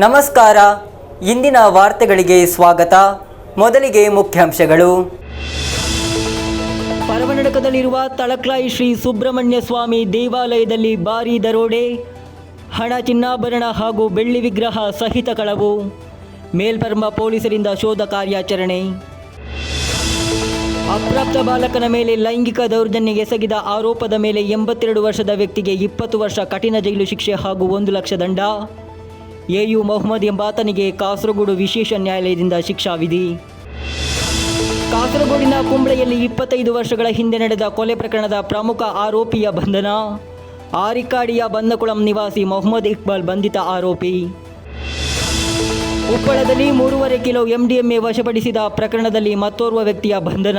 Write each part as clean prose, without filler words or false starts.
ನಮಸ್ಕಾರ. ಇಂದಿನ ವಾರ್ತೆಗಳಿಗೆ ಸ್ವಾಗತ. ಮೊದಲಿಗೆ ಮುಖ್ಯಾಂಶಗಳು. ಪರವನಡಕದಲ್ಲಿರುವ ತಳಕ್ಲಾಯಿ ಶ್ರೀ ಸುಬ್ರಹ್ಮಣ್ಯ ಸ್ವಾಮಿ ದೇವಾಲಯದಲ್ಲಿ ಭಾರೀ ದರೋಡೆ, ಹಣ, ಚಿನ್ನಾಭರಣ ಹಾಗೂ ಬೆಳ್ಳಿ ವಿಗ್ರಹ ಸಹಿತ ಕಳವು. ಮೇಲ್ಪರ್ಮ ಪೊಲೀಸರಿಂದ ಶೋಧ ಕಾರ್ಯಾಚರಣೆ. ಅಪ್ರಾಪ್ತ ಬಾಲಕನ ಮೇಲೆ ಲೈಂಗಿಕ ದೌರ್ಜನ್ಯ ಎಸಗಿದ ಆರೋಪದ ಮೇಲೆ 82 ವರ್ಷದ ವ್ಯಕ್ತಿಗೆ 20 ವರ್ಷ ಕಠಿಣ ಜೈಲು ಶಿಕ್ಷೆ ಹಾಗೂ 1 ಲಕ್ಷ ದಂಡ. ಎಯು ಮೊಹಮ್ಮದ್ ಎಂಬಾತನಿಗೆ ಕಾಸರಗೋಡು ವಿಶೇಷ ನ್ಯಾಯಾಲಯದಿಂದ ಶಿಕ್ಷಾ ವಿಧಿ. ಕಾಸರಗೋಡಿನ ಕುಂಬ್ಳೆಯಲ್ಲಿ 25 ವರ್ಷಗಳ ಹಿಂದೆ ನಡೆದ ಕೊಲೆ ಪ್ರಕರಣದ ಪ್ರಮುಖ ಆರೋಪಿಯ ಬಂಧನ. ಆರಿಕಾಡಿಯ ಬಂದಕುಳಂ ನಿವಾಸಿ ಮೊಹಮ್ಮದ್ ಇಕ್ಬಾಲ್ ಬಂಧಿತ ಆರೋಪಿ. ಉಪ್ಪಳದಲ್ಲಿ 3.5 ಕಿಲೋ MDMA ವಶಪಡಿಸಿದ ಪ್ರಕರಣದಲ್ಲಿ ಮತ್ತೋರ್ವ ವ್ಯಕ್ತಿಯ ಬಂಧನ.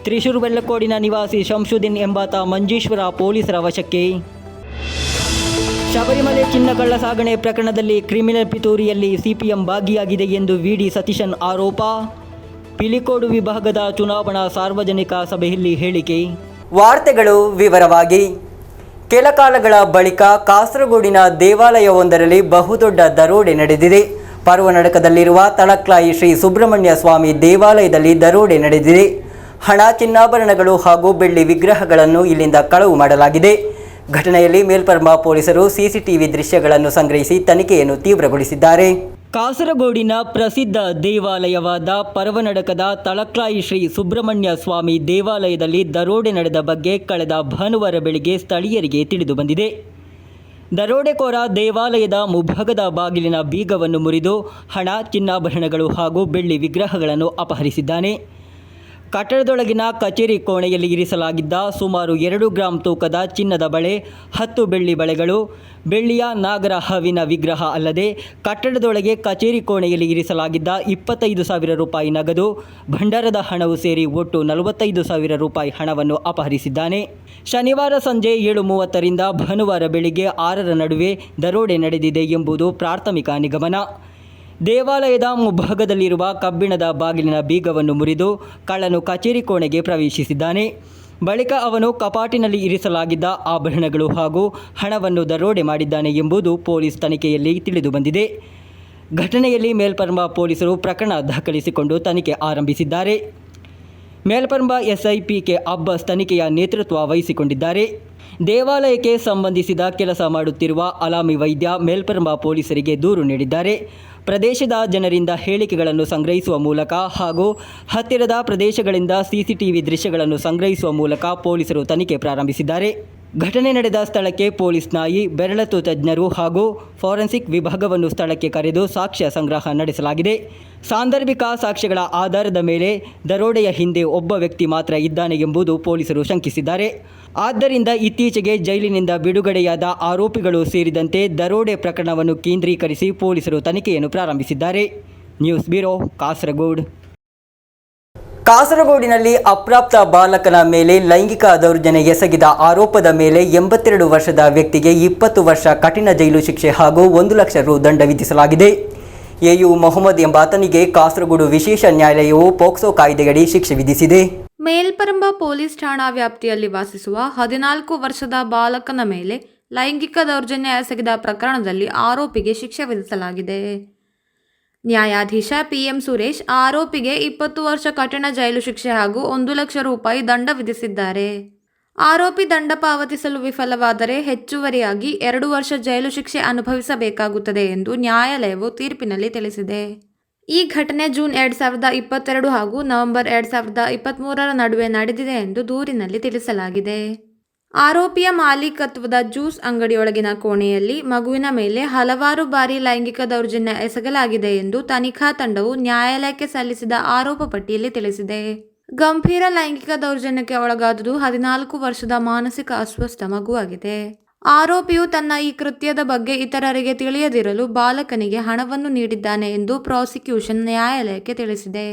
ತ್ರಿಶೂರ್ ಬೆಳ್ಳಕೋಡಿನ ನಿವಾಸಿ ಶಂಶುದ್ದೀನ್ ಎಂಬಾತ ಮಂಜೇಶ್ವರ ಪೊಲೀಸರ ವಶಕ್ಕೆ. ಶಬರಿಮಲೆ ಚಿನ್ನ ಕಳ್ಳ ಸಾಗಣೆ ಪ್ರಕರಣದಲ್ಲಿ ಕ್ರಿಮಿನಲ್ ಪಿತೂರಿಯಲ್ಲಿ CPM ಭಾಗಿಯಾಗಿದೆ ಎಂದು VD ಸತೀಶನ್ ಆರೋಪ. ಪಿಲಿಕೋಡು ವಿಭಾಗದ ಚುನಾವಣಾ ಸಾರ್ವಜನಿಕ ಸಭೆಯಲ್ಲಿ ಹೇಳಿಕೆ. ವಾರ್ತೆಗಳು ವಿವರವಾಗಿ. ಕೆಲ ಕಾಲಗಳ ಬಳಿಕ ಕಾಸರಗೋಡಿನ ದೇವಾಲಯವೊಂದರಲ್ಲಿ ಬಹುದೊಡ್ಡ ದರೋಡೆ ನಡೆದಿದೆ. ಪರ್ವನಡಕದಲ್ಲಿರುವ ತಳಕ್ಲಾಯಿ ಶ್ರೀ ಸುಬ್ರಹ್ಮಣ್ಯ ಸ್ವಾಮಿ ದೇವಾಲಯದಲ್ಲಿ ದರೋಡೆ ನಡೆದಿದೆ. ಹಣ, ಚಿನ್ನಾಭರಣಗಳು ಹಾಗೂ ಬೆಳ್ಳಿ ವಿಗ್ರಹಗಳನ್ನು ಇಲ್ಲಿಂದ ಕಳವು ಮಾಡಲಾಗಿದೆ. ಘಟನೆಯಲ್ಲಿ ಮೇಲ್ಪರ್ಮ ಪೊಲೀಸರು CCTV ದೃಶ್ಯಗಳನ್ನು ಸಂಗ್ರಹಿಸಿ ತನಿಖೆಯನ್ನು ತೀವ್ರಗೊಳಿಸಿದ್ದಾರೆ. ಕಾಸರಗೋಡಿನ ಪ್ರಸಿದ್ಧ ದೇವಾಲಯವಾದ ಪರ್ವನಡಕದ ತಳಕ್ಲಾಯಿ ಶ್ರೀ ಸುಬ್ರಹ್ಮಣ್ಯ ಸ್ವಾಮಿ ದೇವಾಲಯದಲ್ಲಿ ದರೋಡೆ ನಡೆದ ಬಗ್ಗೆ ಕಳೆದ ಭಾನುವಾರ ಬೆಳಿಗ್ಗೆ ಸ್ಥಳೀಯರಿಗೆ ತಿಳಿದು ಬಂದಿದೆ. ದರೋಡೆಕೋರ ದೇವಾಲಯದ ಮುಂಭಾಗದ ಬಾಗಿಲಿನ ಬೀಗವನ್ನು ಮುರಿದು ಹಣ, ಚಿನ್ನಾಭರಣಗಳು ಹಾಗೂ ಬೆಳ್ಳಿ ವಿಗ್ರಹಗಳನ್ನು ಅಪಹರಿಸಿದ್ದಾನೆ. ಕಟ್ಟಡದೊಳಗಿನ ಕಚೇರಿ ಕೋಣೆಯಲ್ಲಿ ಇರಿಸಲಾಗಿದ್ದ ಸುಮಾರು 2 ಗ್ರಾಂ ತೂಕದ ಚಿನ್ನದ ಬಳೆ, 10 ಬೆಳ್ಳಿ ಬಳೆಗಳು, ಬೆಳ್ಳಿಯ ನಾಗರ ಹಾವಿನ ವಿಗ್ರಹ ಅಲ್ಲದೆ ಕಟ್ಟಡದೊಳಗೆ ಕಚೇರಿ ಕೋಣೆಯಲ್ಲಿ ಇರಿಸಲಾಗಿದ್ದ 25,000 ರೂಪಾಯಿ ನಗದು, ಭಂಡಾರದ ಹಣವು ಸೇರಿ ಒಟ್ಟು 45,000 ರೂಪಾಯಿ ಹಣವನ್ನು ಅಪಹರಿಸಿದ್ದಾನೆ. ಶನಿವಾರ ಸಂಜೆ 7:30ರಿಂದ ಭಾನುವಾರ ಬೆಳಿಗ್ಗೆ 6ರ ನಡುವೆ ದರೋಡೆ ನಡೆದಿದೆ ಎಂಬುದು ಪ್ರಾಥಮಿಕ ನಿಗಮನ. ದೇವಾಲಯದ ಮುಂಭಾಗದಲ್ಲಿರುವ ಕಬ್ಬಿಣದ ಬಾಗಿಲಿನ ಬೀಗವನ್ನು ಮುರಿದು ಕಳ್ಳನು ಕಚೇರಿ ಕೋಣೆಗೆ ಪ್ರವೇಶಿಸಿದ್ದಾನೆ. ಬಳಿಕ ಅವನು ಕಪಾಟಿನಲ್ಲಿ ಇರಿಸಲಾಗಿದ್ದ ಆಭರಣಗಳು ಹಾಗೂ ಹಣವನ್ನು ದರೋಡೆ ಮಾಡಿದ್ದಾನೆ ಎಂಬುದು ಪೊಲೀಸ್ ತನಿಖೆಯಲ್ಲಿ ತಿಳಿದುಬಂದಿದೆ. ಘಟನೆಯಲ್ಲಿ ಮೇಲ್ಪರ್ಮ ಪೊಲೀಸರು ಪ್ರಕರಣ ದಾಖಲಿಸಿಕೊಂಡು ತನಿಖೆ ಆರಂಭಿಸಿದ್ದಾರೆ. ಮೇಲ್ಪರ್ಮ SI PK ಅಬ್ಬಾಸ್ ತನಿಖೆಯ ನೇತೃತ್ವ ವಹಿಸಿಕೊಂಡಿದ್ದಾರೆ. ದೇವಾಲಯಕ್ಕೆ ಸಂಬಂಧಿಸಿದ ಕೆಲಸ ಮಾಡುತ್ತಿರುವ ಅಲಾಮಿ ವೈದ್ಯ ಮೇಲ್ಪರ್ಮ ಪೊಲೀಸರಿಗೆ ದೂರು ನೀಡಿದ್ದಾರೆ. ಪ್ರದೇಶದ ಜನರಿಂದ ಹೇಳಿಕೆಗಳನ್ನು ಸಂಗ್ರಹಿಸುವ ಮೂಲಕ ಹಾಗೂ ಹತ್ತಿರದ ಪ್ರದೇಶಗಳಿಂದ CCTV ದೃಶ್ಯಗಳನ್ನು ಸಂಗ್ರಹಿಸುವ ಮೂಲಕ ಪೊಲೀಸರು ತನಿಖೆ ಪ್ರಾರಂಭಿಸಿದ್ದಾರೆ. ಘಟನೆ ನಡೆದ ಸ್ಥಳಕ್ಕೆ ಪೊಲೀಸ್ ನಾಯಿ, ಬೆರಳತು ತಜ್ಞರು ಹಾಗೂ ಫಾರೆನ್ಸಿಕ್ ವಿಭಾಗವನ್ನು ಸ್ಥಳಕ್ಕೆ ಕರೆದು ಸಾಕ್ಷ್ಯ ಸಂಗ್ರಹ ನಡೆಸಲಾಗಿದೆ. ಸಾಂದರ್ಭಿಕ ಸಾಕ್ಷ್ಯಗಳ ಆಧಾರದ ಮೇಲೆ ದರೋಡೆಯ ಹಿಂದೆ ಒಬ್ಬ ವ್ಯಕ್ತಿ ಮಾತ್ರ ಇದ್ದಾನೆ ಎಂಬುದು ಪೊಲೀಸರು ಶಂಕಿಸಿದ್ದಾರೆ. ಆದ್ದರಿಂದ ಇತ್ತೀಚೆಗೆ ಜೈಲಿನಿಂದ ಬಿಡುಗಡೆಯಾದ ಆರೋಪಿಗಳು ಸೇರಿದಂತೆ ದರೋಡೆ ಪ್ರಕರಣವನ್ನು ಕೇಂದ್ರೀಕರಿಸಿ ಪೊಲೀಸರು ತನಿಖೆಯನ್ನು ಪ್ರಾರಂಭಿಸಿದ್ದಾರೆ. News bureau, Kasaragod. ಕಾಸರಗೋಡಿನಲ್ಲಿ ಅಪ್ರಾಪ್ತ ಬಾಲಕನ ಮೇಲೆ ಲೈಂಗಿಕ ದೌರ್ಜನ್ಯ ಎಸಗಿದ ಆರೋಪದ ಮೇಲೆ 82 ವರ್ಷದ ವ್ಯಕ್ತಿಗೆ 20 ವರ್ಷ ಕಠಿಣ ಜೈಲು ಶಿಕ್ಷೆ ಹಾಗೂ 1 ಲಕ್ಷ ರು ದಂಡ ವಿಧಿಸಲಾಗಿದೆ. ಎಯು ಮೊಹಮ್ಮದ್ ಎಂಬಾತನಿಗೆ ಕಾಸರಗೋಡು ವಿಶೇಷ ನ್ಯಾಯಾಲಯವು ಪೋಕ್ಸೋ ಕಾಯ್ದೆಯಡಿ ಶಿಕ್ಷೆ ವಿಧಿಸಿದೆ. ಮೇಲ್ಪರಂಬ ಪೊಲೀಸ್ ಠಾಣಾ ವ್ಯಾಪ್ತಿಯಲ್ಲಿ ವಾಸಿಸುವ 14 ವರ್ಷದ ಬಾಲಕನ ಮೇಲೆ ಲೈಂಗಿಕ ದೌರ್ಜನ್ಯ ಎಸಗಿದ ಪ್ರಕರಣದಲ್ಲಿ ಆರೋಪಿಗೆ ಶಿಕ್ಷೆ ವಿಧಿಸಲಾಗಿದೆ. ನ್ಯಾಯಾಧೀಶ PM ಸುರೇಶ್ ಆರೋಪಿಗೆ 20 ವರ್ಷ ಕಠಿಣ ಜೈಲು ಶಿಕ್ಷೆ ಹಾಗೂ 1 ಲಕ್ಷ ರೂಪಾಯಿ ದಂಡ ವಿಧಿಸಿದ್ದಾರೆ. ಆರೋಪಿ ದಂಡ ಪಾವತಿಸಲು ವಿಫಲವಾದರೆ ಹೆಚ್ಚುವರಿಯಾಗಿ 2 ವರ್ಷ ಜೈಲು ಶಿಕ್ಷೆ ಅನುಭವಿಸಬೇಕಾಗುತ್ತದೆ ಎಂದು ನ್ಯಾಯಾಲಯವು ತೀರ್ಪಿನಲ್ಲಿ ತಿಳಿಸಿದೆ. ಈ ಘಟನೆ ಜೂನ್ 2022 ಹಾಗೂ ನವೆಂಬರ್ 2023ರ ನಡುವೆ ನಡೆದಿದೆ ಎಂದು ದೂರಿನಲ್ಲಿ ತಿಳಿಸಲಾಗಿದೆ. ಆರೋಪಿಯ ಮಾಲೀಕತ್ವದ ಜ್ಯೂಸ್ ಅಂಗಡಿಯೊಳಗಿನ ಕೋಣೆಯಲ್ಲಿ ಮಗುವಿನ ಮೇಲೆ ಹಲವಾರು ಬಾರಿ ಲೈಂಗಿಕ ದೌರ್ಜನ್ಯ ಎಸಗಲಾಗಿದೆ ಎಂದು ತನಿಖಾ ತಂಡವು ನ್ಯಾಯಾಲಯಕ್ಕೆ ಸಲ್ಲಿಸಿದ ಆರೋಪ ಪಟ್ಟಿಯಲ್ಲಿ ತಿಳಿಸಿದೆ. ಗಂಭೀರ ಲೈಂಗಿಕ ದೌರ್ಜನ್ಯಕ್ಕೆ ಒಳಗಾದುದು 14 ವರ್ಷದ ಮಾನಸಿಕ ಅಸ್ವಸ್ಥ ಮಗುವಾಗಿದೆ. ಆರೋಪಿಯು ತನ್ನ ಈ ಕೃತ್ಯದ ಬಗ್ಗೆ ಇತರರಿಗೆ ತಿಳಿಯದಿರಲು ಬಾಲಕನಿಗೆ ಹಣವನ್ನು ನೀಡಿದ್ದಾನೆ ಎಂದು ಪ್ರಾಸಿಕ್ಯೂಷನ್ ನ್ಯಾಯಾಲಯಕ್ಕೆ ತಿಳಿಸಿದೆ.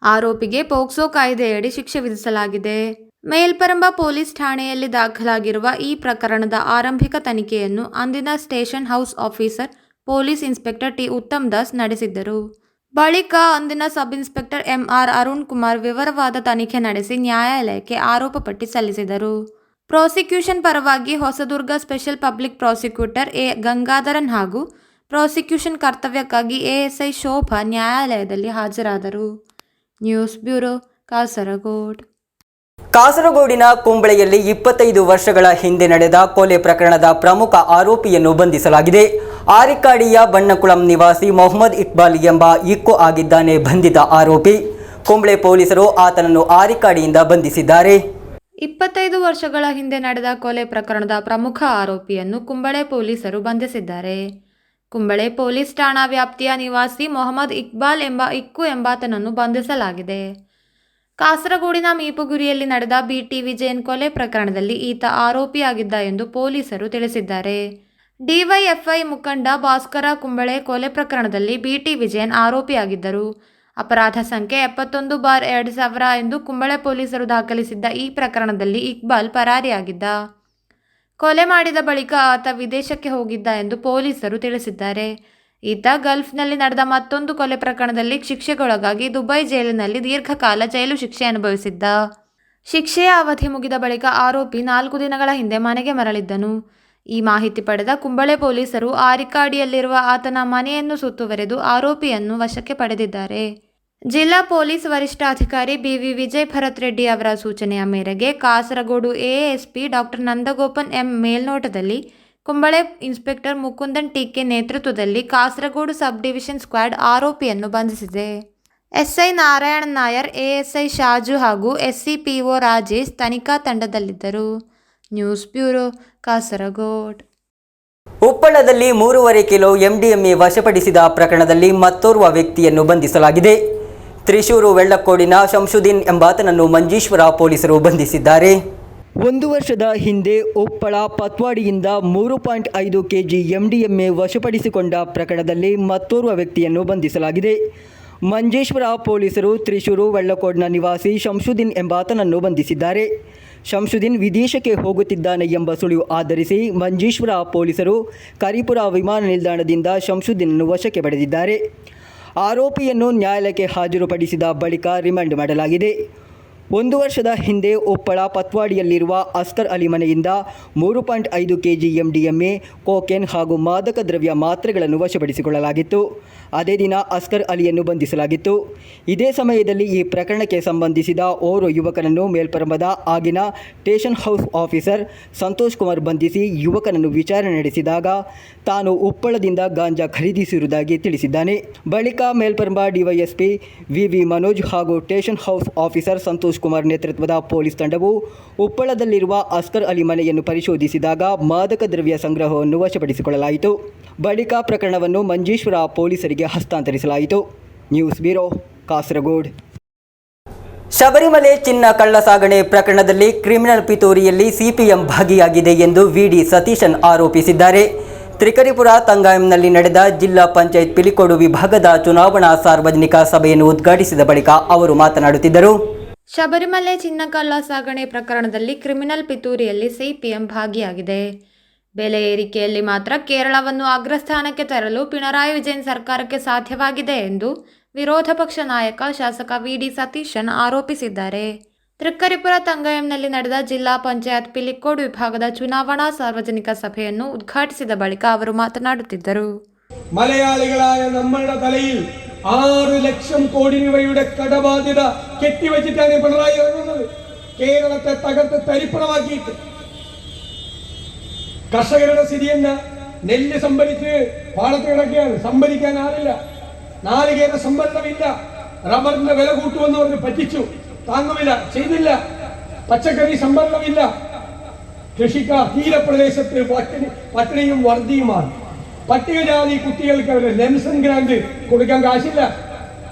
ಆರೋಪಿಗೆ ಪೋಕ್ಸೋ ಕಾಯ್ದೆಯಡಿ ಶಿಕ್ಷೆ ವಿಧಿಸಲಾಗಿದೆ. ಮೇಲ್ಪರಂಬ ಪೊಲೀಸ್ ಠಾಣೆಯಲ್ಲಿ ದಾಖಲಾಗಿರುವ ಈ ಪ್ರಕರಣದ ಆರಂಭಿಕ ತನಿಖೆಯನ್ನು ಅಂದಿನ station house officer police inspector T. Uttam Das ನಡೆಸಿದ್ದರು. ಬಳಿಕ ಅಂದಿನ sub inspector MR Arun Kumar ವಿವರವಾದ ತನಿಖೆ ನಡೆಸಿ ನ್ಯಾಯಾಲಯಕ್ಕೆ ಆರೋಪ ಪಟ್ಟಿ ಸಲ್ಲಿಸಿದರು. ಪ್ರಾಸಿಕ್ಯೂಷನ್ ಪರವಾಗಿ Hosadurga special public prosecutor A. Gangadharan ಹಾಗೂ ಪ್ರಾಸಿಕ್ಯೂಷನ್ ಕರ್ತವ್ಯಕ್ಕಾಗಿ ಎಎಸ್ಐ ಶೋಭಾ ನ್ಯಾಯಾಲಯದಲ್ಲಿ ಹಾಜರಾದರು. News bureau, Kasaragod. ಕಾಸರಗೋಡಿನ ಕುಂಬಳೆಯಲ್ಲಿ 25 ವರ್ಷಗಳ ಹಿಂದೆ ನಡೆದ ಕೊಲೆ ಪ್ರಕರಣದ ಪ್ರಮುಖ ಆರೋಪಿಯನ್ನು ಬಂಧಿಸಲಾಗಿದೆ. ಆರಿಕಾಡಿಯ ಬಣ್ಣಕುಳಂ ನಿವಾಸಿ ಮೊಹಮ್ಮದ್ ಇಕ್ಬಾಲ್ ಎಂಬ ಇಕ್ಕು ಆಗಿದ್ದಾನೆ ಬಂಧಿತ ಆರೋಪಿ. ಕುಂಬಳೆ ಪೊಲೀಸರು ಆತನನ್ನು ಆರಿಕಾಡಿಯಿಂದ ಬಂಧಿಸಿದ್ದಾರೆ. 25 ವರ್ಷಗಳ ಹಿಂದೆ ನಡೆದ ಕೊಲೆ ಪ್ರಕರಣದ ಪ್ರಮುಖ ಆರೋಪಿಯನ್ನು ಕುಂಬಳೆ ಪೊಲೀಸರು ಬಂಧಿಸಿದ್ದಾರೆ. ಕುಂಬಳೆ ಪೊಲೀಸ್ ಠಾಣಾ ವ್ಯಾಪ್ತಿಯ ನಿವಾಸಿ ಮೊಹಮ್ಮದ್ ಇಕ್ಬಾಲ್ ಎಂಬ ಇಕ್ಕು ಎಂಬಾತನನ್ನು ಬಂಧಿಸಲಾಗಿದೆ. ಕಾಸರಗೋಡಿನ ಮೀಪುಗುರಿಯಲ್ಲಿ ನಡೆದ ಬಿಟಿ ವಿಜಯನ್ ಕೊಲೆ ಪ್ರಕರಣದಲ್ಲಿ ಈತ ಆರೋಪಿಯಾಗಿದ್ದ ಎಂದು ಪೊಲೀಸರು ತಿಳಿಸಿದ್ದಾರೆ. ಡಿವೈಎಫ್ಐ ಮುಖಂಡ ಭಾಸ್ಕರ ಕುಂಬಳೆ ಕೊಲೆ ಪ್ರಕರಣದಲ್ಲಿ ಬಿಟಿ ವಿಜಯನ್ ಆರೋಪಿಯಾಗಿದ್ದರು. ಅಪರಾಧ ಸಂಖ್ಯೆ 71/2000 ಎಂದು ಕುಂಬಳೆ ಪೊಲೀಸರು ದಾಖಲಿಸಿದ್ದ ಈ ಪ್ರಕರಣದಲ್ಲಿ ಇಕ್ಬಾಲ್ ಪರಾರಿಯಾಗಿದ್ದ. ಕೊಲೆ ಮಾಡಿದ ಬಳಿಕ ಆತ ವಿದೇಶಕ್ಕೆ ಹೋಗಿದ್ದ ಎಂದು ಪೊಲೀಸರು ತಿಳಿಸಿದ್ದಾರೆ. ಈತ ಗಲ್ಫ್ನಲ್ಲಿ ನಡೆದ ಮತ್ತೊಂದು ಕೊಲೆ ಪ್ರಕರಣದಲ್ಲಿ ಶಿಕ್ಷೆಗೊಳಗಾಗಿ ದುಬೈ ಜೈಲಿನಲ್ಲಿ ದೀರ್ಘಕಾಲ ಜೈಲು ಶಿಕ್ಷೆ ಅನುಭವಿಸಿದ್ದ. ಶಿಕ್ಷೆಯ ಅವಧಿ ಮುಗಿದ ಬಳಿಕ ಆರೋಪಿ 4 ದಿನಗಳ ಹಿಂದೆ ಮನೆಗೆ ಮರಳಿದ್ದನು. ಈ ಮಾಹಿತಿ ಪಡೆದ ಕುಂಬಳೆ ಪೊಲೀಸರು ಆರಿಕಾಡಿಯಲ್ಲಿರುವ ಆತನ ಮನೆಯನ್ನು ಸುತ್ತುವರೆದು ಆರೋಪಿಯನ್ನು ವಶಕ್ಕೆ ಪಡೆದಿದ್ದಾರೆ. ಜಿಲ್ಲಾ ಪೊಲೀಸ್ ವರಿಷ್ಠಾಧಿಕಾರಿ ಬಿವಿ ವಿಜಯ್ ಭರತ್ ರೆಡ್ಡಿ ಅವರ ಸೂಚನೆಯ ಮೇರೆಗೆ Kasaragod ASP doctor Nandagopan M ಮೇಲ್ನೋಟದಲ್ಲಿ, ಕುಂಬಳೆ ಇನ್ಸ್ಪೆಕ್ಟರ್ ಮುಕುಂದನ್ ಟಿಕೆ ನೇತೃತ್ವದಲ್ಲಿ ಕಾಸರಗೋಡು ಸಬ್ ಡಿವಿಷನ್ ಸ್ಕ್ವಾಡ್ ಆರೋಪಿಯನ್ನು ಬಂಧಿಸಿದೆ. ಎಸ್ಐ ನಾರಾಯಣ್ ನಾಯರ್, ಎಎಸ್ಐ ಶಾಜು ಹಾಗೂ ಎಸ್ಸಿಪಿಒ ರಾಜೇಶ್ ತನಿಖಾ ತಂಡದಲ್ಲಿದ್ದರು. News bureau, Kasaragod. ಉಪ್ಪಳದಲ್ಲಿ 3.5 ಕಿಲೋ ಎಂಡಿಎಂಎ ವಶಪಡಿಸಿದ ಪ್ರಕರಣದಲ್ಲಿ ಮತ್ತೋರ್ವ ವ್ಯಕ್ತಿಯನ್ನು ಬಂಧಿಸಲಾಗಿದೆ. ತ್ರಿಶೂರು ವೆಳ್ಳಕ್ಕೋಡಿನ ಶಂಶುದ್ದೀನ್ ಎಂಬಾತನನ್ನು ಮಂಜೇಶ್ವರ ಪೊಲೀಸರು ಬಂಧಿಸಿದ್ದಾರೆ. 1 ವರ್ಷದ ಹಿಂದೆ ಉಪ್ಪಳ ಪತ್ವಾಡಿಯಿಂದ 3.5 kg ಎಂಡಿಎಂಎ ವಶಪಡಿಸಿಕೊಂಡ ಪ್ರಕರಣದಲ್ಲಿ ಮತ್ತೋರ್ವ ವ್ಯಕ್ತಿಯನ್ನು ಬಂಧಿಸಲಾಗಿದೆ. ಮಂಜೇಶ್ವರ ಪೊಲೀಸರು ತ್ರಿಶೂರು ವೆಳ್ಳಕೋಡ್ನ ನಿವಾಸಿ ಶಂಶುದ್ದೀನ್ ಎಂಬಾತನನ್ನು ಬಂಧಿಸಿದ್ದಾರೆ. ಶಂಶುದ್ದೀನ್ ವಿದೇಶಕ್ಕೆ ಹೋಗುತ್ತಿದ್ದಾನೆ ಎಂಬ ಸುಳಿವು ಆಧರಿಸಿ ಮಂಜೇಶ್ವರ ಪೊಲೀಸರು ಕರಿಪುರ ವಿಮಾನ ನಿಲ್ದಾಣದಿಂದ ಶಂಶುದ್ದೀನನ್ನು ವಶಕ್ಕೆ ಪಡೆದಿದ್ದಾರೆ. ಆರೋಪಿಯನ್ನು ನ್ಯಾಯಾಲಯಕ್ಕೆ ಹಾಜರುಪಡಿಸಿದ ಬಳಿಕ ರಿಮಾಂಡ್ ಮಾಡಲಾಗಿದೆ. 1 ವರ್ಷದ ಹಿಂದೆ ಉಪ್ಪಳ ಪತ್ವಾಡಿಯಲ್ಲಿರುವ ಅಸ್ಕರ್ ಅಲಿ ಮನೆಯಿಂದ 3.5 kg ಎಂಡಿಎಂಎ, ಕೋಕೇನ್ ಹಾಗೂ ಮಾದಕ ದ್ರವ್ಯ ಮಾತ್ರೆಗಳನ್ನು ವಶಪಡಿಸಿಕೊಳ್ಳಲಾಗಿತ್ತು. ಅದೇ ದಿನ ಅಸ್ಕರ್ ಅಲಿಯನ್ನು ಬಂಧಿಸಲಾಗಿತ್ತು. ಇದೇ ಸಮಯದಲ್ಲಿ ಈ ಪ್ರಕರಣಕ್ಕೆ ಸಂಬಂಧಿಸಿದ ಓರ್ವ ಯುವಕನನ್ನು ಮೇಲ್ಪರಂಬದ ಆಗಿನ station house officer Santosh Kumar ಬಂಧಿಸಿ ಯುವಕನನ್ನು ವಿಚಾರಣೆ ನಡೆಸಿದಾಗ ತಾನು ಉಪ್ಪಳದಿಂದ ಗಾಂಜಾ ಖರೀದಿಸಿರುವುದಾಗಿ ತಿಳಿಸಿದ್ದಾನೆ. ಬಳಿಕ ಮೇಲ್ಪರಂಬ ಡಿವೈಎಸ್ಪಿ ವಿವಿ ಮನೋಜ್ ಹಾಗೂ station house officer Santosh Kumar ನೇತೃತ್ವದ ಪೊಲೀಸ್ ತಂಡವು ಉಪ್ಪಳದಲ್ಲಿರುವ ಅಸ್ಕರ್ ಅಲಿ ಮನೆಯನ್ನು ಪರಿಶೋಧಿಸಿದಾಗ ಮಾದಕ ದ್ರವ್ಯ ಸಂಗ್ರಹವನ್ನು ವಶಪಡಿಸಿಕೊಳ್ಳಲಾಯಿತು. ಬಳಿಕ ಪ್ರಕರಣವನ್ನು ಮಂಜೇಶ್ವರ ಪೊಲೀಸರಿಗೆ ಹಸ್ತಾಂತರಿಸಲಾಯಿತು. News bureau, Kasaragod. ಶಬರಿಮಲೆ ಚಿನ್ನ ಕಳ್ಳಸಾಗಣೆ ಪ್ರಕರಣದಲ್ಲಿ ಕ್ರಿಮಿನಲ್ ಪಿತೂರಿಯಲ್ಲಿ ಸಿಪಿಎಂ ಭಾಗಿಯಾಗಿದೆ ಎಂದು ವಿಡಿ ಸತೀಶನ್ ಆರೋಪಿಸಿದ್ದಾರೆ. ತ್ರಿಕರಿಪುರ ತಂಗಾಯಂನಲ್ಲಿ ನಡೆದ ಜಿಲ್ಲಾ ಪಂಚಾಯತ್ ಪಿಲಿಕೋಡು ವಿಭಾಗದ ಚುನಾವಣಾ ಸಾರ್ವಜನಿಕ ಸಭೆಯನ್ನು ಉದ್ಘಾಟಿಸಿದ ಬಳಿಕ ಅವರು ಮಾತನಾಡುತ್ತಿದ್ದರು. ಶಬರಿಮಲೆ ಚಿನ್ನ ಕಳ್ಳ ಸಾಗಣೆ ಪ್ರಕರಣದಲ್ಲಿ ಕ್ರಿಮಿನಲ್ ಪಿತೂರಿಯಲ್ಲಿ ಸಿಪಿಎಂ ಭಾಗಿಯಾಗಿದೆ. ಬೆಲೆ ಏರಿಕೆಯಲ್ಲಿ ಮಾತ್ರ ಕೇರಳವನ್ನು ಅಗ್ರಸ್ಥಾನಕ್ಕೆ ತರಲು ಪಿಣರಾಯಿ ವಿಜಯನ್ ಸರ್ಕಾರಕ್ಕೆ ಸಾಧ್ಯವಾಗಿದೆ ಎಂದು ವಿರೋಧ ಪಕ್ಷ ನಾಯಕ ಶಾಸಕ ವಿಡಿ ಸತೀಶನ್ ಆರೋಪಿಸಿದ್ದಾರೆ. ತ್ರಿಕರಿಪುರ ತಂಗಾಯಂನಲ್ಲಿ ನಡೆದ ಜಿಲ್ಲಾ ಪಂಚಾಯತ್ ಪಿಲಿಕೋಡು ವಿಭಾಗದ ಚುನಾವಣಾ ಸಾರ್ವಜನಿಕ ಸಭೆಯನ್ನು ಉದ್ಘಾಟಿಸಿದ ಬಳಿಕ ಅವರು മാതനാടുತ್ತಿದ್ದರು. മലയാളികളായ നമ്മളുടെ തലയിൽ 6 ലക്ഷം കോടി രൂപയുടെ കടബാധ്യത കെട്ടിവെച്ചിട്ടാണ് പിണറായി ഇറങ്ങുന്നത്. കേരളത്തെ തകർത്ത് തരിപ്പണമാക്കിയിട്ട് കർഷകരുടെ സ്ഥിതി എന്താ? നെല്ല് സംഭരിച്ച് പാടത്ത് കിടക്കുകയാണ്, സംഭരിക്കാൻ ആളില്ല. നാളികേര സംഭരണമില്ല. റബ്ബറിന്റെ വില കൂട്ടുമെന്ന് പറഞ്ഞ് പറ്റിച്ചു, താങ്ങുമില്ല, ചെയ്തില്ല. പച്ചക്കറി സംഭരണമില്ല. കൃഷിക്കാർ തീരപ്രദേശത്ത് പട്ടിണിയും വറുതിയുമാണ്. പട്ടികജാതി കുട്ടികൾക്ക് അവരുടെ ലെംസൺ ഗ്രാന്റ് കൊടുക്കാൻ കാശില്ല.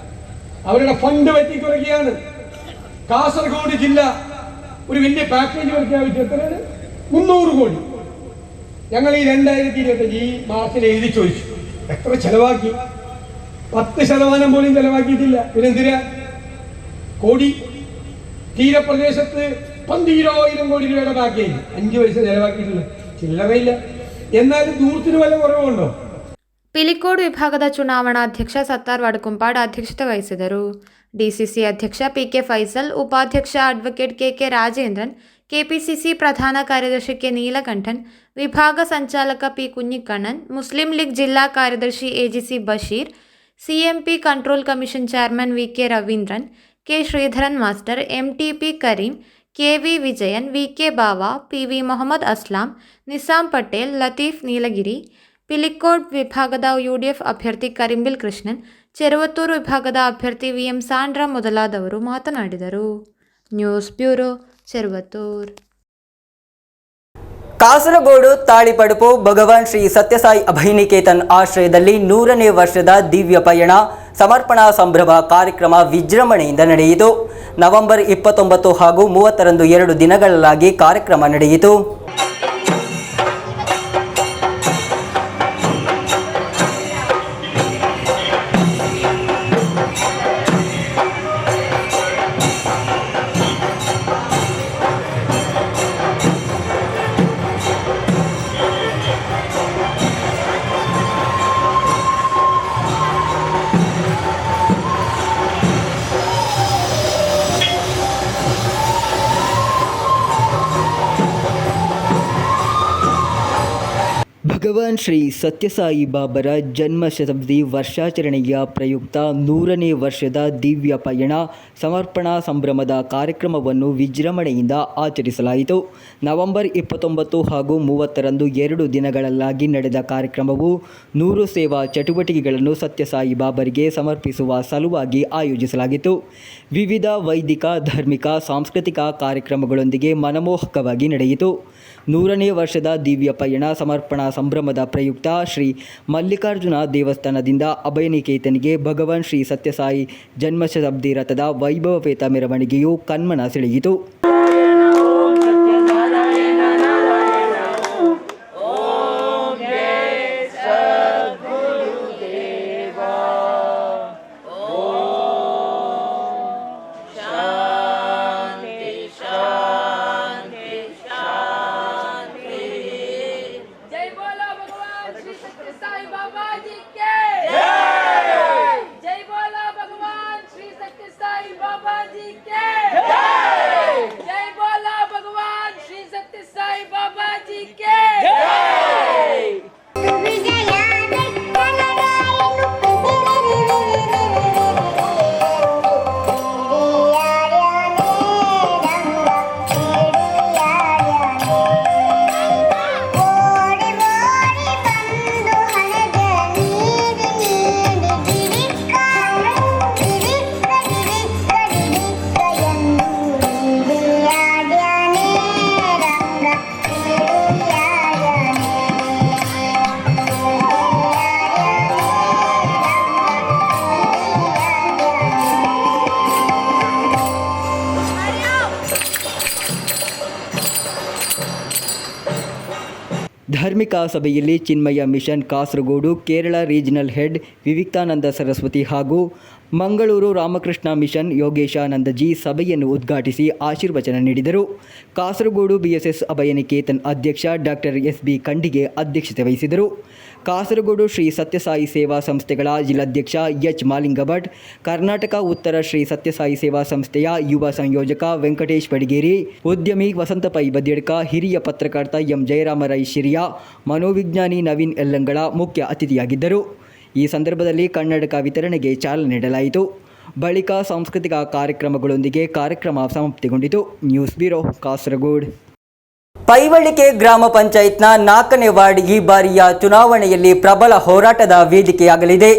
അവരുടെ ഫണ്ട് വെട്ടിക്കുറയ്ക്കുകയാണ്. കാസർഗോഡ് ജില്ല ഒരു വലിയ പാക്കേജ് പ്രഖ്യാപിച്ചു. എത്രയാണ്? 300 കോടി. ഞങ്ങൾ ഈ 2025 ഈ മാർച്ചിൽ എഴുതി ചോദിച്ചു, എത്ര ചെലവാക്കി? 10% പോലും ചെലവാക്കിയിട്ടില്ല. പിന്നെന്തിനാ കോടി? തീരപ്രദേശത്ത് 12,000 കോടി രൂപയുടെ പാക്കേജ് 5 പൈസ ചെലവാക്കിയിട്ടില്ല, ചില്ലറയില്ല. എന്നാലും ദൂരത്തിന് വല്ല കുറവുണ്ടോ? ಪಿಲಿಕೋಡು ವಿಭಾಗದ ಚುನಾವಣಾಧ್ಯಕ್ಷ ಸತ್ತಾರ್ ವಡಕುಂಪಾಡ್ ಅಧ್ಯಕ್ಷತೆ ವಹಿಸಿದರು. ಡಿಸಿಸಿ ಅಧ್ಯಕ್ಷ ಪಿಕೆ ಫೈಸಲ್, ಉಪಾಧ್ಯಕ್ಷ ಅಡ್ವೊಕೇಟ್ ಕೆಕೆ ರಾಜೇಂದ್ರನ್, ಕೆಪಿಸಿಸಿ ಪ್ರಧಾನ ಕಾರ್ಯದರ್ಶಿ ಕೆ ನೀಲಕಂಠನ್, ವಿಭಾಗ ಸಂಚಾಲಕ ಪಿ ಕುഞ്ഞിക്കണ്ണൻ, ಮುಸ್ಲಿಂ ಲೀಗ್ ಜಿಲ್ಲಾ ಕಾರ್ಯದರ್ಶಿ AGC Basheer, CMP control commission chairman VK Raveendran, K Sreedharan master, MTP Kareem, KV Vijayan, VK Bava, PV Mohammed Aslam, Nisam Patel, Latheef Nilagiri, Pilicode ವಿಭಾಗದ ಯುಡಿಎಫ್ ಅಭ್ಯರ್ಥಿ ಕರಿಂಬಿಲ್ ಕೃಷ್ಣನ್, ಚೆರುವತ್ತೂರು ವಿಭಾಗದ ಅಭ್ಯರ್ಥಿ ವಿಎಂ ಸಾಂಡ್ರಾ ಮೊದಲಾದವರು ಮಾತನಾಡಿದರು. News bureau, Cheruvathur. ಕಾಸರಗೋಡು ತಾಳಿಪಡುಪು ಭಗವಾನ್ ಶ್ರೀ ಸತ್ಯಸಾಯಿ ಅಭಯನಿಕೇತನ್ ಆಶ್ರಯದಲ್ಲಿ 100ನೇ ವರ್ಷದ ದಿವ್ಯ ಪಯಣ ಸಮರ್ಪಣಾ ಸಂಭ್ರಮ ಕಾರ್ಯಕ್ರಮ ವಿಜೃಂಭಣೆಯಿಂದ ನಡೆಯಿತು. ನವೆಂಬರ್ 29 ಹಾಗೂ 30ರಂದು 2 ದಿನಗಳಾಗಿ ಕಾರ್ಯಕ್ರಮ ನಡೆಯಿತು. ಭಗವಾನ್ ಶ್ರೀ ಸತ್ಯಸಾಯಿ ಬಾಬರ ಜನ್ಮ ಶತಾಬ್ದಿ ವರ್ಷಾಚರಣೆಯ ಪ್ರಯುಕ್ತ 100ನೇ ವರ್ಷದ ದಿವ್ಯ ಪಯಣ ಸಮರ್ಪಣಾ ಸಂಭ್ರಮದ ಕಾರ್ಯಕ್ರಮವನ್ನು ವಿಜೃಂಭಣೆಯಿಂದ ಆಚರಿಸಲಾಯಿತು. ನವೆಂಬರ್ 29 ಹಾಗೂ 30ರಂದು 2 ದಿನಗಳಾಗಿ ನಡೆದ ಕಾರ್ಯಕ್ರಮವು 100 ಸೇವಾ ಚಟುವಟಿಕೆಗಳನ್ನು ಸತ್ಯಸಾಯಿ ಬಾಬರಿಗೆ ಸಮರ್ಪಿಸುವ ಸಲುವಾಗಿ ಆಯೋಜಿಸಲಾಗಿತ್ತು. ವಿವಿಧ ವೈದಿಕ, ಧಾರ್ಮಿಕ, ಸಾಂಸ್ಕೃತಿಕ ಕಾರ್ಯಕ್ರಮಗಳೊಂದಿಗೆ ಮನಮೋಹಕವಾಗಿ ನಡೆಯಿತು. 100ನೇ ವರ್ಷದ ದಿವ್ಯ ಪಯಣ ಸಮರ್ಪಣಾ ಸಂಭ್ರಮದ ಪ್ರಯುಕ್ತ ಶ್ರೀ ಮಲ್ಲಿಕಾರ್ಜುನ ದೇವಸ್ಥಾನದಿಂದ ಅಭಯನಿಕೇತನಿಗೆ ಭಗವಾನ್ ಶ್ರೀ ಸತ್ಯಸಾಯಿ ಜನ್ಮಶತಾಬ್ದಿ ರಥದ ವೈಭವಪೇತ ಮೆರವಣಿಗೆಯು ಕಣ್ಮನ ಸೆಳೆಯಿತು. ಧಾರ್ಮಿಕ ಸಭೆಯಲ್ಲಿ Chinmaya mission Kasaragod, Kerala regional head Vivikthananda Saraswati ಹಾಗೂ ಮಂಗಳೂರು ರಾಮಕೃಷ್ಣ ಮಿಷನ್ ಯೋಗೇಶಾನಂದಜಿ ಸಭೆಯನ್ನು ಉದ್ಘಾಟಿಸಿ ಆಶೀರ್ವಚನ ನೀಡಿದರು. ಕಾಸರಗೋಡು ಬಿಎಸ್ಎಸ್ ಅಭಯನಿಕೇತನ್ ಅಧ್ಯಕ್ಷ ಡಾಕ್ಟರ್ ಎಸ್.ಬಿ. ಖಂಡಿಗೆ ಅಧ್ಯಕ್ಷತೆ ವಹಿಸಿದರು. ಕಾಸರಗೋಡು ಶ್ರೀ ಸತ್ಯಸಾಯಿ ಸೇವಾ ಸಂಸ್ಥೆಗಳ ಜಿಲ್ಲಾಧ್ಯಕ್ಷ ಎಚ್. ಮಾಲಿಂಗಭಟ್, ಕರ್ನಾಟಕ ಉತ್ತರ ಶ್ರೀ ಸತ್ಯಸಾಯಿ ಸೇವಾ ಸಂಸ್ಥೆಯ ಯುವ ಸಂಯೋಜಕ ವೆಂಕಟೇಶ್ ಬಡಿಗೇರಿ, ಉದ್ಯಮಿ ವಸಂತ ಪೈ ಬದ್ಯಡ್ಕ, ಹಿರಿಯ ಪತ್ರಕರ್ತ ಎಂ. ಜಯರಾಮರೈ ಶಿರಿಯಾ, ಮನೋವಿಜ್ಞಾನಿ ನವೀನ್ ಯಲ್ಲಂಗಳ ಮುಖ್ಯ ಅತಿಥಿಯಾಗಿದ್ದರು. ಈ ಸಂದರ್ಭದಲ್ಲಿ ಕನ್ನಡಕ ವಿತರಣೆಗೆ ಚಾಲನೆ ನೀಡಲಾಯಿತು. ಬಳಿಕ ಸಾಂಸ್ಕೃತಿಕ ಕಾರ್ಯಕ್ರಮಗಳೊಂದಿಗೆ ಕಾರ್ಯಕ್ರಮ ಸಮಾಪ್ತಿಗೊಂಡಿತು. News bureau, Kasaragod. ಪೈವಳಿಕೆ ಗ್ರಾಮ ಪಂಚಾಯತ್ನ 4ನೇ ವಾರ್ಡ್ ಈ ಬಾರಿಯ ಚುನಾವಣೆಯಲ್ಲಿ ಪ್ರಬಲ ಹೋರಾಟದ ವೇದಿಕೆಯಾಗಲಿದೆ.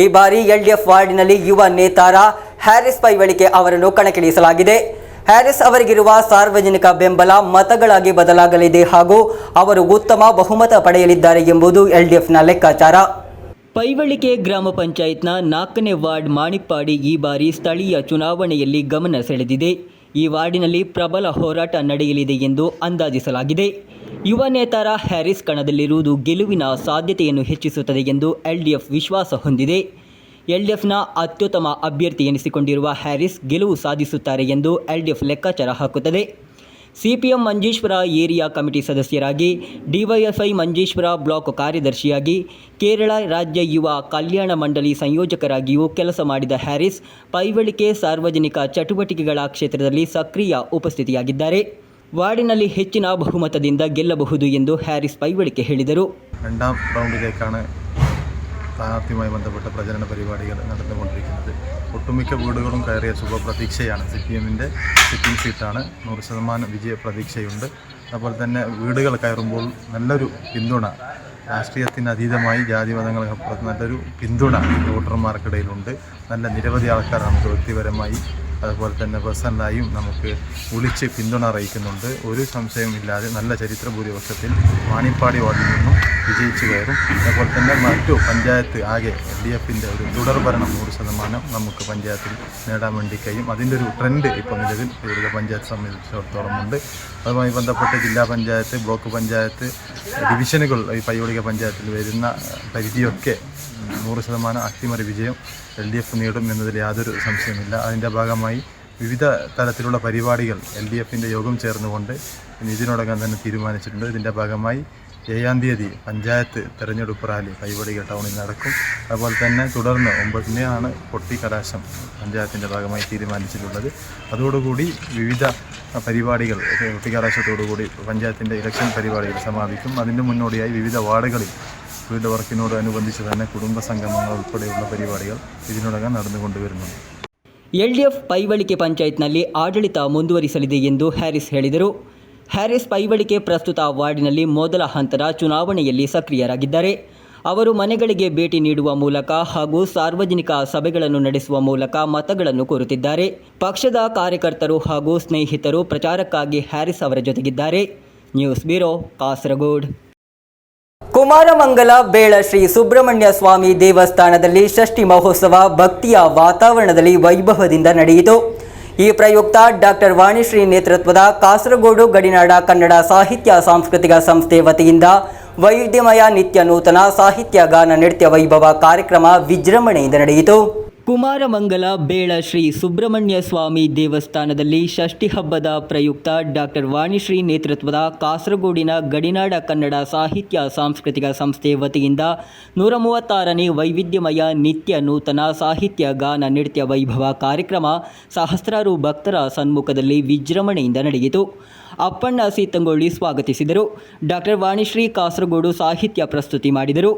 ಈ ಬಾರಿ LDF ವಾರ್ಡಿನಲ್ಲಿ ಯುವ ನೇತಾರ ಹ್ಯಾರಿಸ್ ಪೈವಳಿಕೆ ಅವರನ್ನು ಕಣಕ್ಕಿಳಿಸಲಾಗಿದೆ. ಹ್ಯಾರಿಸ್ ಅವರಿಗಿರುವ ಸಾರ್ವಜನಿಕ ಬೆಂಬಲ ಮತಗಳಾಗಿ ಬದಲಾಗಲಿದೆ ಹಾಗೂ ಅವರು ಉತ್ತಮ ಬಹುಮತ ಪಡೆಯಲಿದ್ದಾರೆ ಎಂಬುದು LDFನ ಲೆಕ್ಕಾಚಾರ. ಪೈವಳಿಕೆ ಗ್ರಾಮ ಪಂಚಾಯತ್ನ 4ನೇ ವಾರ್ಡ್ ಮಾಣಿಪ್ಪಾಡಿ ಈ ಬಾರಿ ಸ್ಥಳೀಯ ಚುನಾವಣೆಯಲ್ಲಿ ಗಮನ ಸೆಳೆದಿದೆ. ಈ ವಾರ್ಡಿನಲ್ಲಿ ಪ್ರಬಲ ಹೋರಾಟ ನಡೆಯಲಿದೆ ಎಂದು ಅಂದಾಜಿಸಲಾಗಿದೆ. ಯುವ ನೇತಾರ ಹ್ಯಾರಿಸ್ ಕಣದಲ್ಲಿರುವುದು ಗೆಲುವಿನ ಸಾಧ್ಯತೆಯನ್ನು ಹೆಚ್ಚಿಸುತ್ತದೆ ಎಂದು LDF ವಿಶ್ವಾಸ ಹೊಂದಿದೆ. LDFನ ಅತ್ಯುತ್ತಮ ಅಭ್ಯರ್ಥಿ ಎನಿಸಿಕೊಂಡಿರುವ ಹ್ಯಾರಿಸ್ ಗೆಲುವು ಸಾಧಿಸುತ್ತಾರೆ ಎಂದು LDF ಲೆಕ್ಕಾಚಾರ ಹಾಕುತ್ತದೆ. CPM ಮಂಜೇಶ್ವರ ಏರಿಯಾ ಕಮಿಟಿ ಸದಸ್ಯರಾಗಿ, DYFI ಮಂಜೇಶ್ವರ ಬ್ಲಾಕ್ ಕಾರ್ಯದರ್ಶಿಯಾಗಿ, ಕೇರಳ ರಾಜ್ಯ ಯುವ ಕಲ್ಯಾಣ ಮಂಡಳಿ ಸಂಯೋಜಕರಾಗಿಯೂ ಕೆಲಸ ಮಾಡಿದ ಹ್ಯಾರಿಸ್ ಪೈವಳಿಕೆ ಸಾರ್ವಜನಿಕ ಚಟುವಟಿಕೆಗಳ ಕ್ಷೇತ್ರದಲ್ಲಿ ಸಕ್ರಿಯ ಉಪಸ್ಥಿತಿಯಾಗಿದ್ದಾರೆ. വാർഡിನಲ್ಲಿ ಹೆಚ್ಚಿನ ಬಹುಮತದಿಂದ ಗೆಲ್ಲಬಹುದು ಎಂದು ಹ್ಯಾರಿಸ್ പൈവಳಿಕೆ ಹೇಳಿದರು. രണ്ടാം റൗണ്ടിലേക്കാണ് സ്ഥാനാർത്ഥിയുമായി ബന്ധപ്പെട്ട പ്രചരണ പരിപാടികൾ നടന്നുകൊണ്ടിരിക്കുന്നത്. ഒട്ടുമിക്ക വീടുകളും കയറിയ ശുഭപ്രതീക്ഷയാണ്. CPMൻ്റെ സിറ്റിംഗ് സീറ്റാണ്. 100% വിജയ പ്രതീക്ഷയുണ്ട്. അതുപോലെ തന്നെ വീടുകൾ കയറുമ്പോൾ നല്ലൊരു പിന്തുണ, രാഷ്ട്രീയത്തിന് അതീതമായി ജാതിമതങ്ങൾക്കപ്പുറത്ത് നല്ലൊരു പിന്തുണ വോട്ടർമാർക്കിടയിലുണ്ട്. നല്ല നിരവധി ആൾക്കാർ നമുക്ക് വ്യക്തിപരമായി അതുപോലെ തന്നെ പേഴ്സണലായും നമുക്ക് വിളിച്ച് പിന്തുണ അറിയിക്കുന്നുണ്ട്. ഒരു സംശയവുമില്ലാതെ നല്ല ചരിത്ര ഭൂരിപക്ഷത്തിൽ വാണിപ്പാടി വാർഡിൽ നിന്നും വിജയിച്ചു കയറും. അതുപോലെ തന്നെ മറ്റു പഞ്ചായത്ത് ആകെ LDFൻ്റെ ഒരു തുടർഭരണം 100% നമുക്ക് പഞ്ചായത്തിൽ നേടാൻ വേണ്ടി കഴിയും. അതിൻ്റെ ഒരു ട്രെൻഡ് ഇപ്പോൾ നിലവിൽ പൈവളിക പഞ്ചായത്ത് സംബന്ധിച്ചിടത്തോളം ഉണ്ട്. അതുമായി ബന്ധപ്പെട്ട് ജില്ലാ പഞ്ചായത്ത്, ബ്ലോക്ക് പഞ്ചായത്ത്, ഡിവിഷനുകൾ ഈ പൈവളിക പഞ്ചായത്തിൽ വരുന്ന പരിധിയൊക്കെ 100% അട്ടിമറി വിജയം LDF നേടും എന്നതിൽ യാതൊരു സംശയമില്ല. അതിൻ്റെ ഭാഗമായി വിവിധ തലത്തിലുള്ള പരിപാടികൾ LDFൻ്റെ യോഗം ചേർന്നുകൊണ്ട് ഇതിനോടകം തന്നെ തീരുമാനിച്ചിട്ടുണ്ട്. ഇതിൻ്റെ ഭാഗമായി 7-ാം തീയതി പഞ്ചായത്ത് തെരഞ്ഞെടുപ്പ് റാലി പൈവളിക ടൗണിൽ നടക്കും. അതുപോലെ തന്നെ തുടർന്ന് 9-ാണ് കൊട്ടിക്കലാശം പഞ്ചായത്തിൻ്റെ ഭാഗമായി തീരുമാനിച്ചിട്ടുള്ളത്. അതോടുകൂടി വിവിധ പരിപാടികൾ കൊട്ടിക്കലാശത്തോടുകൂടി പഞ്ചായത്തിൻ്റെ ഇലക്ഷൻ പരിപാടികൾ സമാപിക്കും. അതിൻ്റെ മുന്നോടിയായി വിവിധ വാർഡുകളിൽ വീട് വർക്കിനോടനുബന്ധിച്ച് തന്നെ കുടുംബ സംഗമങ്ങൾ ഉൾപ്പെടെയുള്ള പരിപാടികൾ ഇതിനോടകം നടന്നുകൊണ്ടുവരുന്നുണ്ട്. LDF ಪೈವಳಿಕೆ ಪಂಚಾಯತ್ನಲ್ಲಿ ಆಡಳಿತ ಮುಂದುವರಿಸಲಿದೆ ಎಂದು ಹ್ಯಾರಿಸ್ ಹೇಳಿದರು. ಹ್ಯಾರಿಸ್ ಪೈವಳಿಕೆ ಪ್ರಸ್ತುತ ವಾರ್ಡಿನಲ್ಲಿ ಮೊದಲ ಹಂತದ ಚುನಾವಣೆಯಲ್ಲಿ ಸಕ್ರಿಯರಾಗಿದ್ದಾರೆ. ಅವರು ಮನೆಗಳಿಗೆ ಭೇಟಿ ನೀಡುವ ಮೂಲಕ ಹಾಗೂ ಸಾರ್ವಜನಿಕ ಸಭೆಗಳನ್ನು ನಡೆಸುವ ಮೂಲಕ ಮತಗಳನ್ನು ಕೋರುತ್ತಿದ್ದಾರೆ. ಪಕ್ಷದ ಕಾರ್ಯಕರ್ತರು ಹಾಗೂ ಸ್ನೇಹಿತರು ಪ್ರಚಾರಕ್ಕಾಗಿ ಹ್ಯಾರಿಸ್ ಅವರ ಜೊತೆಗಿದ್ದಾರೆ. News bureau, Kasaragod. ಕುಮಾರಮಂಗಲ ಬೇಳ ಶ್ರೀ ಸುಬ್ರಹ್ಮಣ್ಯ ಸ್ವಾಮಿ ದೇವಸ್ಥಾನದಲ್ಲಿ ಷಷ್ಠಿ ಮಹೋತ್ಸವ ಭಕ್ತಿಯ ವಾತಾವರಣದಲ್ಲಿ ವೈಭವದಿಂದ ನಡೆಯಿತು. ಈ ಪ್ರಯುಕ್ತ ಡಾಕ್ಟರ್ ವಾಣಿಶ್ರೀ ನೇತೃತ್ವದ ಕಾಸರಗೋಡು ಗಡಿನಾಡ ಕನ್ನಡ ಸಾಹಿತ್ಯ ಸಾಂಸ್ಕೃತಿಕ ಸಂಸ್ಥೆ ವತಿಯಿಂದ ವೈವಿಧ್ಯಮಯ ನಿತ್ಯ ನೂತನ ಸಾಹಿತ್ಯ ಗಾನ ನೃತ್ಯ ವೈಭವ ಕಾರ್ಯಕ್ರಮ ವಿಜೃಂಭಣೆಯಿಂದ ನಡೆಯಿತು. ಕುಮಾರಮಂಗಲ ಬೇಳ ಶ್ರೀ ಸುಬ್ರಹ್ಮಣ್ಯ ಸ್ವಾಮಿ ದೇವಸ್ಥಾನದಲ್ಲಿ ಷಷ್ಠಿ ಹಬ್ಬದ ಪ್ರಯುಕ್ತ ಡಾಕ್ಟರ್ ವಾಣಿಶ್ರೀ ನೇತೃತ್ವದ ಕಾಸರಗೋಡಿನ ಗಡಿನಾಡ ಕನ್ನಡ ಸಾಹಿತ್ಯ ಸಾಂಸ್ಕೃತಿಕ ಸಂಸ್ಥೆ ವತಿಯಿಂದ 136ನೇ ವೈವಿಧ್ಯಮಯ ನಿತ್ಯ ನೂತನ ಸಾಹಿತ್ಯ ಗಾನ ನೃತ್ಯ ವೈಭವ ಕಾರ್ಯಕ್ರಮ ಸಹಸ್ರಾರು ಭಕ್ತರ ಸನ್ಮುಖದಲ್ಲಿ ವಿಜೃಂಭಣೆಯಿಂದ ನಡೆಯಿತು. ಅಪ್ಪಣ್ಣ ಸೀತಂಗೊಳ್ಳಿ ಸ್ವಾಗತಿಸಿದರು. ಡಾಕ್ಟರ್ ವಾಣಿಶ್ರೀ ಕಾಸರಗೋಡು ಸಾಹಿತ್ಯ ಪ್ರಸ್ತುತಿ ಮಾಡಿದರು.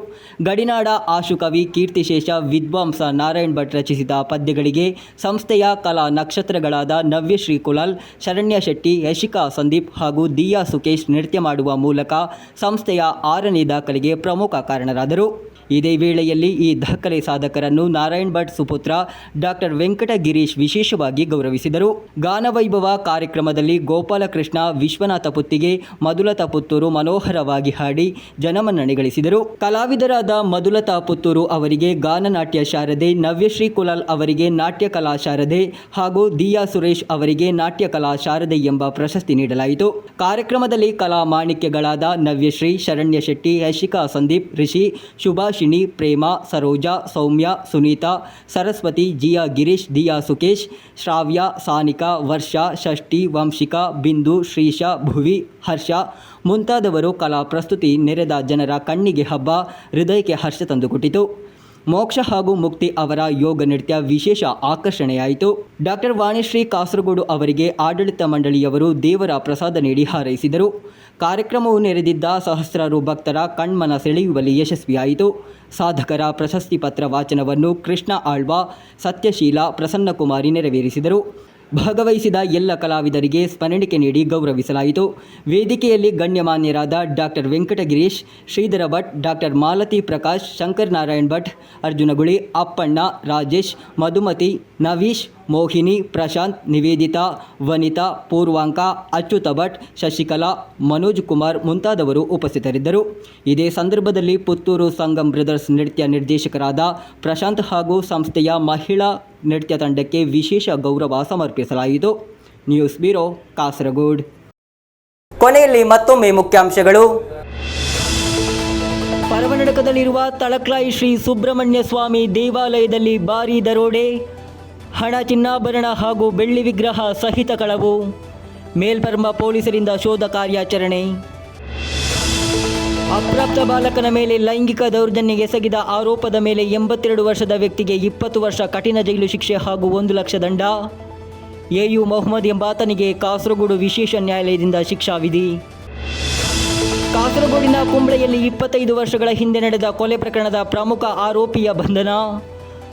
ಗಡಿನಾಡ ಆಶುಕವಿ ಕೀರ್ತಿಶೇಷ ವಿದ್ವಾಂಸ ನಾರಾಯಣ್ ಭಟ್ ರಚಿಸಿದ ಪದ್ಯಗಳಿಗೆ ಸಂಸ್ಥೆಯ ಕಲಾ ನಕ್ಷತ್ರಗಳಾದ ನವ್ಯಶ್ರೀ ಕುಲಾಲ್, ಶರಣ್ಯ ಶೆಟ್ಟಿ, ಯಶಿಕಾ ಸಂದೀಪ್ ಹಾಗೂ ದಿಯಾ ಸುಕೇಶ್ ನೃತ್ಯ ಮಾಡುವ ಮೂಲಕ ಸಂಸ್ಥೆಯ 6ನೇ ದಾಖಲೆಗೆ ಪ್ರಮುಖ ಕಾರಣರಾದರು. ಇದೇ ವೇಳೆಯಲ್ಲಿ ಈ ದಾಖಲೆ ಸಾಧಕರನ್ನು ನಾರಾಯಣ್ ಭಟ್ ಸುಪುತ್ರ ಡಾಕ್ಟರ್ ವೆಂಕಟ ಗಿರೀಶ್ ವಿಶೇಷವಾಗಿ ಗೌರವಿಸಿದರು. ಗಾನವೈಭವ ಕಾರ್ಯಕ್ರಮದಲ್ಲಿ ಗೋಪಾಲಕೃಷ್ಣ, ವಿಶ್ವನಾಥ ಪುತ್ತಿಗೆ, ಮಧುಲತಾ ಪುತ್ತೂರು ಮನೋಹರವಾಗಿ ಹಾಡಿ ಜನಮನ್ನಣೆ ಗಳಿಸಿದರು. ಕಲಾವಿದರಾದ ಮಧುಲತಾ ಪುತ್ತೂರು ಅವರಿಗೆ ಗಾನನಾಟ್ಯ ಶಾರದೆ, ನವ್ಯಶ್ರೀ ಕುಲಾಲ್ ಅವರಿಗೆ ನಾಟ್ಯ ಕಲಾ ಶಾರದೆ ಹಾಗೂ ದಿಯಾ ಸುರೇಶ್ ಅವರಿಗೆ ನಾಟ್ಯ ಕಲಾ ಶಾರದೆ ಎಂಬ ಪ್ರಶಸ್ತಿ ನೀಡಲಾಯಿತು. ಕಾರ್ಯಕ್ರಮದಲ್ಲಿ ಕಲಾ ಮಾಣಿಕ್ಯಗಳಾದ ನವ್ಯಶ್ರೀ, ಶರಣ್ಯ ಶೆಟ್ಟಿ, ಯಶಿಕಾ ಸಂದೀಪ್, ರಿಷಿ, ಶುಭಾಷಿಣಿ, ಪ್ರೇಮ, ಸರೋಜಾ, ಸೌಮ್ಯ, ಸುನೀತಾ, ಸರಸ್ವತಿ, ಜಿಯಾ ಗಿರೀಶ್, ದಿಯಾ ಸುಕೇಶ್, ಶ್ರಾವ್ಯ, ಸಾನಿಕಾ, ವರ್ಷ, ಷಷ್ಠಿ, ವಂಶಿಕಾ, ಬಿಂದು, ಶ್ರೀಶ, ಭುವಿ, ಹರ್ಷ ಮುಂತಾದವರು ಕಲಾ ಪ್ರಸ್ತುತಿ ನೆರೆದ ಜನರ ಕಣ್ಣಿಗೆ ಹಬ್ಬ, ಹೃದಯಕ್ಕೆ ಹರ್ಷ ತಂದುಕೊಟ್ಟಿತು. ಮೋಕ್ಷ ಹಾಗೂ ಮುಕ್ತಿ ಅವರ ಯೋಗ ನೃತ್ಯ ವಿಶೇಷ ಆಕರ್ಷಣೆಯಾಯಿತು. ಡಾಕ್ಟರ್ ವಾಣಿಶ್ರೀ ಕಾಸರಗೋಡು ಅವರಿಗೆ ಆಡಳಿತ ಮಂಡಳಿಯವರು ದೇವರ ಪ್ರಸಾದ ನೀಡಿ ಹಾರೈಸಿದರು. ಕಾರ್ಯಕ್ರಮವು ನೆರೆದಿದ್ದ ಸಹಸ್ರಾರು ಭಕ್ತರ ಕಣ್ಮನ ಸೆಳೆಯುವಲ್ಲಿ ಯಶಸ್ವಿಯಾಯಿತು. ಸಾಧಕರ ಪ್ರಶಸ್ತಿ ಪತ್ರ ವಾಚನವನ್ನು ಕೃಷ್ಣ ಆಳ್ವ, ಸತ್ಯಶೀಲ, ಪ್ರಸನ್ನಕುಮಾರಿ ನೆರವೇರಿಸಿದರು. ಭಾಗವಹಿಸಿದ ಎಲ್ಲ ಕಲಾವಿದರಿಗೆ ಸ್ಮರಣಿಕೆ ನೀಡಿ ಗೌರವಿಸಲಾಯಿತು. ವೇದಿಕೆಯಲ್ಲಿ ಗಣ್ಯಮಾನ್ಯರಾದ ಡಾಕ್ಟರ್ ವೆಂಕಟ ಗಿರೀಶ್, ಶ್ರೀಧರ ಭಟ್, ಡಾಕ್ಟರ್ ಮಾಲತಿ ಪ್ರಕಾಶ್, ಶಂಕರ್ ನಾರಾಯಣ್ ಭಟ್, ಅರ್ಜುನಗುಳಿ, ಅಪ್ಪಣ್ಣ, ರಾಜೇಶ್, ಮಧುಮತಿ, ನವೀಶ್, ಮೋಹಿನಿ, ಪ್ರಶಾಂತ್, ನಿವೇದಿತಾ, ವನಿತಾ, ಪೂರ್ವಾಂಕ, ಅಚ್ಯುತ ಭಟ್, ಶಶಿಕಲಾ, ಮನೋಜ್ ಕುಮಾರ್ ಮುಂತಾದವರು ಉಪಸ್ಥಿತರಿದ್ದರು. ಇದೇ ಸಂದರ್ಭದಲ್ಲಿ ಪುತ್ತೂರು ಸಂಗಮ್ ಬ್ರದರ್ಸ್ ನೃತ್ಯ ನಿರ್ದೇಶಕರಾದ ಪ್ರಶಾಂತ್ ಹಾಗೂ ಸಂಸ್ಥೆಯ ಮಹಿಳಾ ನೃತ್ಯ ತಂಡಕ್ಕೆ ವಿಶೇಷ ಗೌರವ ಸಮರ್ಪಿಸಲಾಯಿತು. News bureau, Kasaragod. ಕೊನೆಯಲ್ಲಿ ಮತ್ತೊಮ್ಮೆ ಮುಖ್ಯಾಂಶಗಳು. ಪರವನಡಕದಲ್ಲಿರುವ ತಳಕ್ಲಾಯಿ ಶ್ರೀ ಸುಬ್ರಹ್ಮಣ್ಯ ಸ್ವಾಮಿ ದೇವಾಲಯದಲ್ಲಿ ಭಾರೀ ದರೋಡೆ, ಹಣ, ಚಿನ್ನಾಭರಣ ಹಾಗೂ ಬೆಳ್ಳಿ ವಿಗ್ರಹ ಸಹಿತ ಕಳವು. ಮೇಲ್ಪರ್ಮ ಪೊಲೀಸರಿಂದ ಶೋಧ ಕಾರ್ಯಾಚರಣೆ. ಅಪ್ರಾಪ್ತ ಬಾಲಕನ ಮೇಲೆ ಲೈಂಗಿಕ ದೌರ್ಜನ್ಯ ಎಸಗಿದ ಆರೋಪದ ಮೇಲೆ 82 ವರ್ಷದ ವ್ಯಕ್ತಿಗೆ 20 ವರ್ಷ ಕಠಿಣ ಜೈಲು ಶಿಕ್ಷೆ ಹಾಗೂ 1 ಲಕ್ಷ ದಂಡ. ಎಯು ಮೊಹಮ್ಮದ್ ಎಂಬಾತನಿಗೆ ಕಾಸರಗೋಡು ವಿಶೇಷ ನ್ಯಾಯಾಲಯದಿಂದ ಶಿಕ್ಷಾವಿಧಿ. ಕಾಸರಗೋಡಿನ ಕುಂಬ್ಳೆಯಲ್ಲಿ 25 ವರ್ಷಗಳ ಹಿಂದೆ ನಡೆದ ಕೊಲೆ ಪ್ರಕರಣದ ಪ್ರಮುಖ ಆರೋಪಿಯ ಬಂಧನ.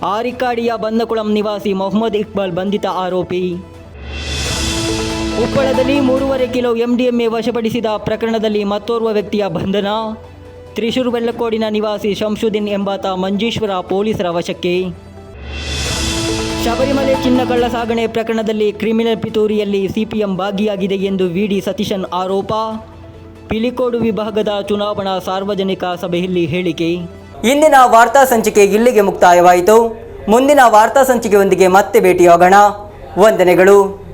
ಆರಿಕಾಡಿಯ ಬಂದಕುಳಂ ನಿವಾಸಿ ಮೊಹಮ್ಮದ್ ಇಕ್ಬಾಲ್ ಬಂಧಿತ ಆರೋಪಿ. ಉಪ್ಪಳದಲ್ಲಿ 3.5 ಕಿಲೋ MDMA ವಶಪಡಿಸಿದ ಪ್ರಕರಣದಲ್ಲಿ ಮತ್ತೋರ್ವ ವ್ಯಕ್ತಿಯ ಬಂಧನ. ತ್ರಿಶೂರು ಬೆಳ್ಳಕೋಡಿನ ನಿವಾಸಿ ಶಂಶುದ್ದೀನ್ ಎಂಬಾತ ಮಂಜೇಶ್ವರ ಪೊಲೀಸರ ವಶಕ್ಕೆ. ಶಬರಿಮಲೆ ಚಿನ್ನ ಕಳ್ಳ ಸಾಗಣೆ ಪ್ರಕರಣದಲ್ಲಿ ಕ್ರಿಮಿನಲ್ ಪಿತೂರಿಯಲ್ಲಿ CPM ಭಾಗಿಯಾಗಿದೆ ಎಂದು ವಿಡಿ ಸತೀಶನ್ ಆರೋಪ. ಪಿಲಿಕೋಡು ವಿಭಾಗದ ಚುನಾವಣಾ ಸಾರ್ವಜನಿಕ ಸಭೆಯಲ್ಲಿ ಹೇಳಿಕೆ. ಇಂದಿನ ವಾರ್ತಾ ಸಂಚಿಕೆ ಇಲ್ಲಿಗೆ ಮುಕ್ತಾಯವಾಯಿತು. ಮುಂದಿನ ವಾರ್ತಾ ಸಂಚಿಕೆಯೊಂದಿಗೆ ಮತ್ತೆ ಭೇಟಿಯಾಗೋಣ. ವಂದನೆಗಳು.